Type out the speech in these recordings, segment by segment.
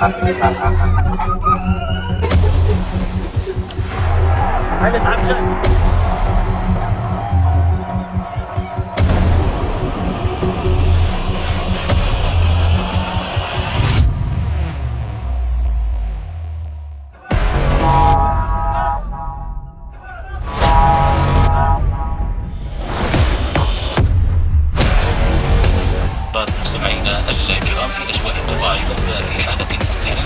Alles Action! مستمعينا الكرام في أجواء طبيعية في حالة استثنائية.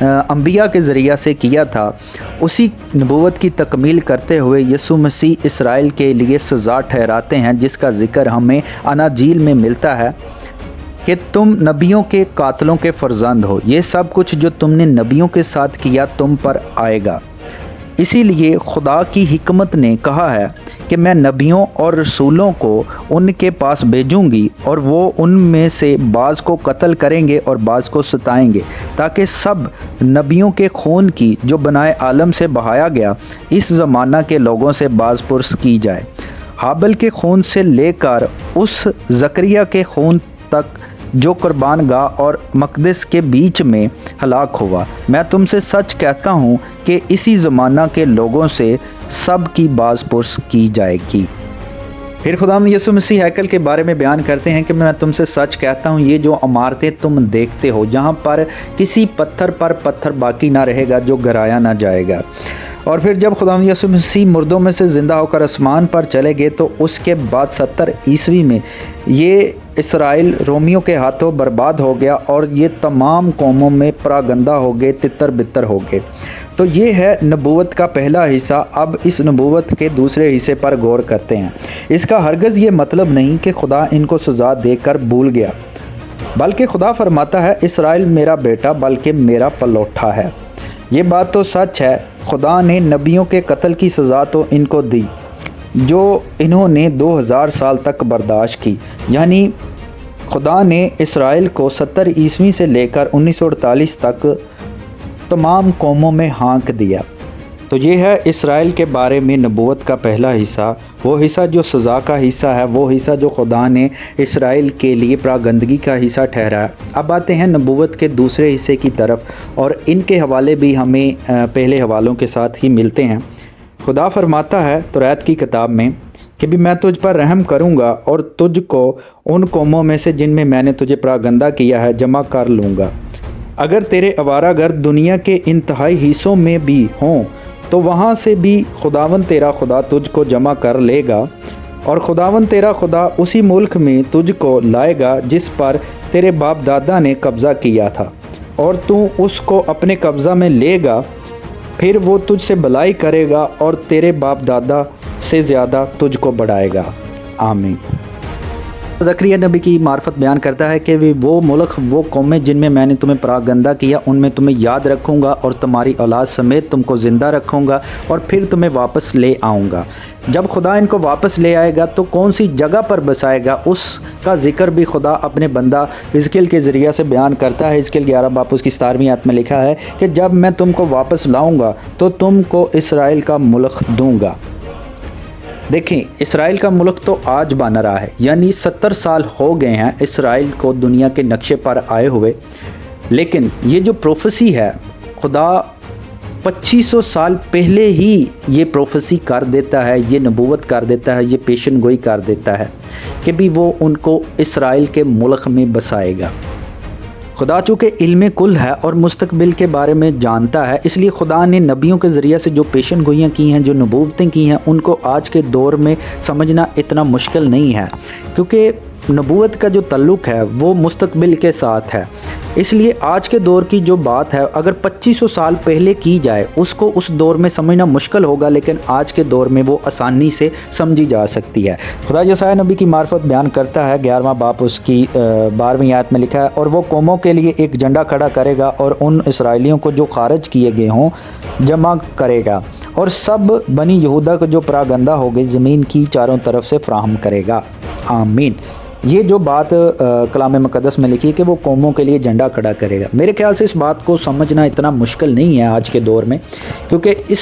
انبیاء کے ذریعہ سے کیا تھا، اسی نبوت کی تکمیل کرتے ہوئے یسوع مسیح اسرائیل کے لیے سزا ٹھہراتے ہیں، جس کا ذکر ہمیں اناجیل میں ملتا ہے کہ تم نبیوں کے قاتلوں کے فرزند ہو، یہ سب کچھ جو تم نے نبیوں کے ساتھ کیا تم پر آئے گا۔ اسی لیے خدا کی حکمت نے کہا ہے کہ میں نبیوں اور رسولوں کو ان کے پاس بھیجوں گی اور وہ ان میں سے بعض کو قتل کریں گے اور بعض کو ستائیں گے، تاکہ سب نبیوں کے خون کی جو بنائے عالم سے بہایا گیا اس زمانہ کے لوگوں سے باز پرس کی جائے۔ حابل کے خون سے لے کر اس زکریا کے خون تک جو قربان گاہ اور مقدس کے بیچ میں ہلاک ہوا، میں تم سے سچ کہتا ہوں کہ اسی زمانہ کے لوگوں سے سب کی باز پرس کی جائے گی۔ پھر خداوند یسوع مسیح ہیکل کے بارے میں بیان کرتے ہیں کہ میں تم سے سچ کہتا ہوں، یہ جو عمارتیں تم دیکھتے ہو یہاں پر کسی پتھر پر پتھر باقی نہ رہے گا جو گرایا نہ جائے گا۔ اور پھر جب خداوند یسوع مسیح مردوں میں سے زندہ ہو کر آسمان پر چلے گئے تو اس کے بعد 70 عیسوی میں یہ اسرائیل رومیوں کے ہاتھوں برباد ہو گیا اور یہ تمام قوموں میں پراگندہ ہو گئے، تتر بتر ہو گئے۔ تو یہ ہے نبوت کا پہلا حصہ۔ اب اس نبوت کے دوسرے حصے پر غور کرتے ہیں۔ اس کا ہرگز یہ مطلب نہیں کہ خدا ان کو سزا دے کر بھول گیا، بلکہ خدا فرماتا ہے اسرائیل میرا بیٹا بلکہ میرا پلوٹھا ہے۔ یہ بات تو سچ ہے، خدا نے نبیوں کے قتل کی سزا تو ان کو دی جو انہوں نے 2000 سال تک برداشت کی، یعنی خدا نے اسرائیل کو 70 عیسوی سے لے کر 1948 تک تمام قوموں میں ہانک دیا۔ تو یہ ہے اسرائیل کے بارے میں نبوت کا پہلا حصہ، وہ حصہ جو سزا کا حصہ ہے، وہ حصہ جو خدا نے اسرائیل کے لیے پراگندگی کا حصہ ٹھہرایا۔ اب آتے ہیں نبوت کے دوسرے حصے کی طرف، اور ان کے حوالے بھی ہمیں پہلے حوالوں کے ساتھ ہی ملتے ہیں۔ خدا فرماتا ہے توریت کی کتاب میں کہ بھی میں تجھ پر رحم کروں گا اور تجھ کو ان قوموں میں سے جن میں میں نے تجھے پراگندہ کیا ہے جمع کر لوں گا۔ اگر تیرے آوارہ گرد دنیا کے انتہائی حصوں میں بھی ہوں تو وہاں سے بھی خداوند تیرا خدا تجھ کو جمع کر لے گا، اور خداوند تیرا خدا اسی ملک میں تجھ کو لائے گا جس پر تیرے باپ دادا نے قبضہ کیا تھا، اور تو اس کو اپنے قبضہ میں لے گا، پھر وہ تجھ سے بھلائی کرے گا اور تیرے باپ دادا سے زیادہ تجھ کو بڑھائے گا۔ آمین۔ زکریا نبی کی معرفت بیان کرتا ہے کہ وہ ملک، وہ قومیں جن میں میں نے تمہیں پراگندہ کیا ان میں تمہیں یاد رکھوں گا اور تمہاری اولاد سمیت تم کو زندہ رکھوں گا اور پھر تمہیں واپس لے آؤں گا۔ جب خدا ان کو واپس لے آئے گا تو کون سی جگہ پر بسائے گا اس کا ذکر بھی خدا اپنے بندہ حزقیل کے ذریعہ سے بیان کرتا ہے۔ حزقیل 11 باب اس کی 17ویں آیت میں لکھا ہے کہ جب میں تم کو واپس لاؤں گا تو تم کو اسرائیل کا ملک دوں گا۔ دیکھیں، اسرائیل کا ملک تو آج بن رہا ہے، یعنی 70 سال ہو گئے ہیں اسرائیل کو دنیا کے نقشے پر آئے ہوئے، لیکن یہ جو پروفیسی ہے خدا 2500 سال پہلے ہی یہ پروفیسی کر دیتا ہے، یہ نبوت کر دیتا ہے، یہ پیشن گوئی کر دیتا ہے کہ بھی وہ ان کو اسرائیل کے ملک میں بسائے گا۔ خدا چونکہ علم کل ہے اور مستقبل کے بارے میں جانتا ہے، اس لیے خدا نے نبیوں کے ذریعہ سے جو پیشن گوئیاں کی ہیں، جو نبوتیں کی ہیں، ان کو آج کے دور میں سمجھنا اتنا مشکل نہیں ہے، کیونکہ نبوت کا جو تعلق ہے وہ مستقبل کے ساتھ ہے۔ اس لیے آج کے دور کی جو بات ہے اگر 2500 سال پہلے کی جائے اس کو اس دور میں سمجھنا مشکل ہوگا، لیکن آج کے دور میں وہ آسانی سے سمجھی جا سکتی ہے۔ خدا یسایا نبی کی معرفت بیان کرتا ہے 11واں باب اس کی 12ویں آیت میں لکھا ہے، اور وہ قوموں کے لیے ایک جھنڈا کھڑا کرے گا اور ان اسرائیلیوں کو جو خارج کیے گئے ہوں جمع کرے گا، اور سب بنی یہودا کو جو پراگندہ ہو گئی زمین کی چاروں طرف سے فراہم کرے گا۔ آمین۔ یہ جو بات کلام مقدس میں لکھی ہے کہ وہ قوموں کے لیے جھنڈا کھڑا کرے گا، میرے خیال سے اس بات کو سمجھنا اتنا مشکل نہیں ہے آج کے دور میں، کیونکہ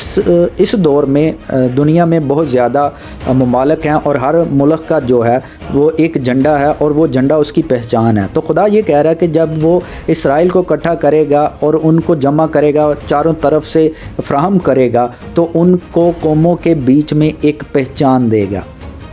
اس دور میں دنیا میں بہت زیادہ ممالک ہیں اور ہر ملک کا جو ہے وہ ایک جھنڈا ہے اور وہ جھنڈا اس کی پہچان ہے۔ تو خدا یہ کہہ رہا ہے کہ جب وہ اسرائیل کو اکٹھا کرے گا اور ان کو جمع کرے گا، چاروں طرف سے فراہم کرے گا، تو ان کو قوموں کے بیچ میں ایک پہچان دے گا۔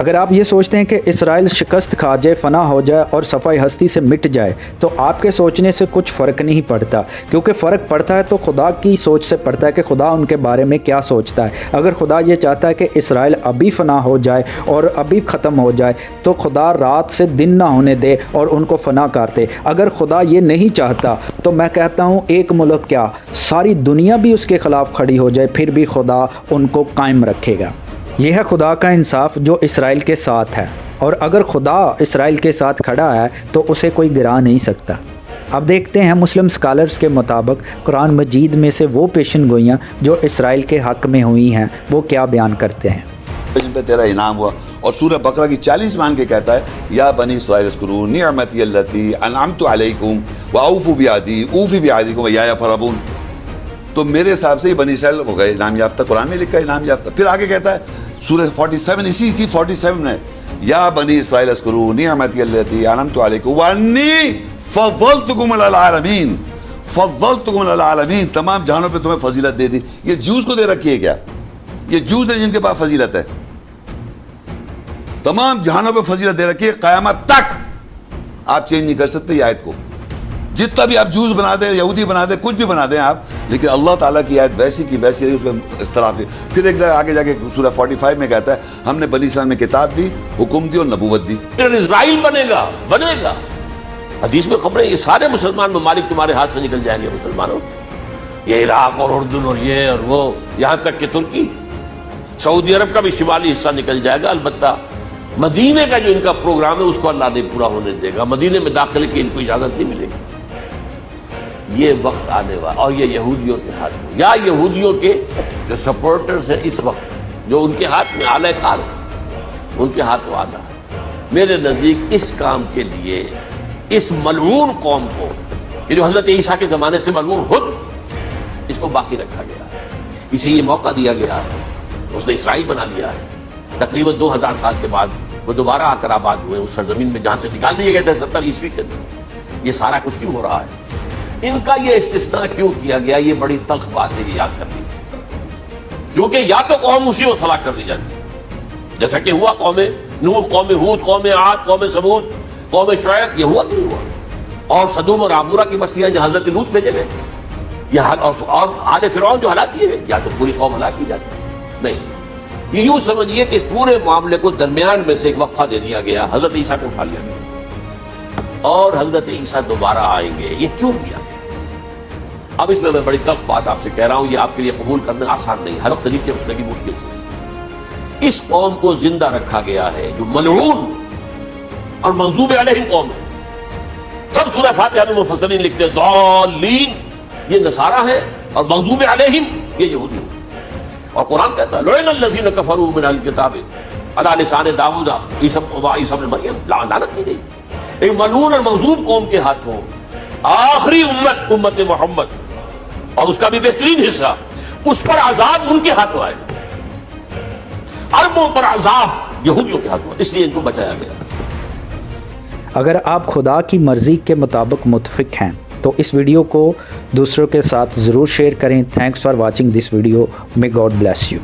اگر آپ یہ سوچتے ہیں کہ اسرائیل شکست کھا جائے، فنا ہو جائے اور صفحہ ہستی سے مٹ جائے، تو آپ کے سوچنے سے کچھ فرق نہیں پڑتا، کیونکہ فرق پڑتا ہے تو خدا کی سوچ سے پڑتا ہے کہ خدا ان کے بارے میں کیا سوچتا ہے۔ اگر خدا یہ چاہتا ہے کہ اسرائیل ابھی فنا ہو جائے اور ابھی ختم ہو جائے تو خدا رات سے دن نہ ہونے دے اور ان کو فنا کر دے۔ اگر خدا یہ نہیں چاہتا تو میں کہتا ہوں ایک ملک کیا ساری دنیا بھی اس کے خلاف کھڑی ہو جائے، پھر بھی خدا ان کو قائم رکھے گا۔ یہ ہے خدا کا انصاف جو اسرائیل کے ساتھ ہے، اور اگر خدا اسرائیل کے ساتھ کھڑا ہے تو اسے کوئی گرا نہیں سکتا۔ اب دیکھتے ہیں مسلم اسکالرز کے مطابق قرآن مجید میں سے وہ پیشن گوئیاں جو اسرائیل کے حق میں ہوئی ہیں وہ کیا بیان کرتے ہیں۔ جن پہ تیرا انعام ہوا، اور سورہ بقرہ کی 40 مان کے کہتا ہے یا بنی اسرائیل اذکروا نعمتی التی انعمت علیکم واوفوا بعہدی اوفی بعہدکم وایایا فارہبون۔ تو میرے حساب سے یہ بنی اسرائیل ہو گئے انعام یافتہ، قرآن میں لکھا ہے انعام یافتہ۔ پھر آگے کہتا ہے سورہ 47 اسی کی 47 میں یا بنی اسرائیل اذکروا نعمتی التی انعمت علیکم وانی فضلتکم علی العالمین، فضلتکم علی العالمین، تمام جہانوں پہ تمہیں فضیلت دے دی۔ یہ جوز کو دے رکھی ہے کیا؟ یہ جوز ہے جن کے پاس فضیلت ہے، تمام جہانوں پہ فضیلت دے رکھی ہے، قیامت تک آپ چینج نہیں کر سکتے یہ آیت کو، جتنا بھی آپ جوز بنا دیں، یہودی بنا دیں، کچھ بھی بنا دیں آپ، لیکن اللہ تعالیٰ کی آیت ویسی کی ویسی رہی، اس میں اختلاف ہے۔ پھر ایک جگہ آگے جا کے سورہ 45 میں کہتا ہے ہم نے بنی اسرائیل میں کتاب دی، حکم دی اور نبوت دی۔ اسرائیل بنے گا۔ حدیث میں خبریں یہ سارے مسلمان ممالک تمہارے ہاتھ سے نکل جائیں گے مسلمانوں، یہ عراق اور اردن اور یہ اور وہ، یہاں تک کہ ترکی، سعودی عرب کا بھی شمالی حصہ نکل جائے گا۔ البتہ مدینے کا جو ان کا پروگرام ہے اس کو اللہ نہیں پورا ہونے دے گا، مدینے میں داخلے کی ان کو اجازت نہیں ملے گی۔ یہ وقت آنے والا، اور یہ یہودیوں کے ہاتھ میں، یا یہودیوں کے جو سپورٹرز ہیں اس وقت، جو ان کے ہاتھ میں آلہ کار ان کے ہاتھ میں آلہ ہے۔ میرے نزدیک اس کام کے لیے اس ملعون قوم کو، یہ جو حضرت عیسیٰ کے زمانے سے ملعون ہو چکی، اس کو باقی رکھا گیا ہے، اسے یہ موقع دیا گیا ہے، اس نے اسرائیل بنا لیا ہے۔ تقریباً 2000 سال کے بعد وہ دوبارہ آ کر آباد ہوئے اس سرزمین میں جہاں سے نکال دیے گئے تھے 70 عیسوی کے اندر۔ یہ سارا کچھ کیوں ہو رہا ہے؟ ان کا یہ استثناء کیوں کیا گیا؟ یہ بڑی تلخ بات ہے، یہ یاد کرنی ہے، کیونکہ یا تو قوم اسی وقت ہلاک کر دی جاتی ہے، جیسا کہ ہوا قوم نوح، قوم ہود، قوم عاد، قوم ثمود، قوم شعیب، یہ ہوا کہ ہوا، اور سدوم اور عمورہ کی بستیاں جہاں حضرت لوط بھیجے گئے، اور آل فرعون جو ہلاک کیے گئے، یا تو پوری قوم ہلاک کی جاتی نہیں۔ یہ یوں سمجھیے کہ اس پورے معاملے کو درمیان میں سے ایک وقفہ دے دیا گیا، حضرت عیسیٰ کو اٹھا لیا گیا، اور حضرت عیسیٰ دوبارہ آئیں گے۔ یہ کیوں کیا گیا؟ اب اس میں بڑی تلخ بات آپ سے کہہ رہا ہوں، یہ آپ کے لیے قبول کرنا آسان نہیں، ہر صدیق کے کی مشکل سے۔ اس قوم کو زندہ رکھا گیا ہے جو ملعون اور مغضوب علیہم قوم ہے۔ سب سورہ فاتحہ میں مفسرین لکھتے ہیں ضالین، یہ نصارہ ہے، اور مغضوب علیہم یہ یہودی ہیں۔ اور قرآن کہتا ہے لعن الذین کفروا من الکتاب علی لسان داؤد عیسیٰ ابن مریم، لعنت کی گئی ایک ملعون اور مغضوب قوم کے ہاتھوں۔ آخری امت محمد، اور اس کا بھی بہترین حصہ، اس پر عذاب ان کے ہاتھوں آئے، عربوں پر عذاب یہودیوں کے ہاتھوں، اس لیے ان کو بچایا گیا۔ اگر آپ خدا کی مرضی کے مطابق متفق ہیں تو اس ویڈیو کو دوسروں کے ساتھ ضرور شیئر کریں۔ Thanks for watching this video, may God bless you.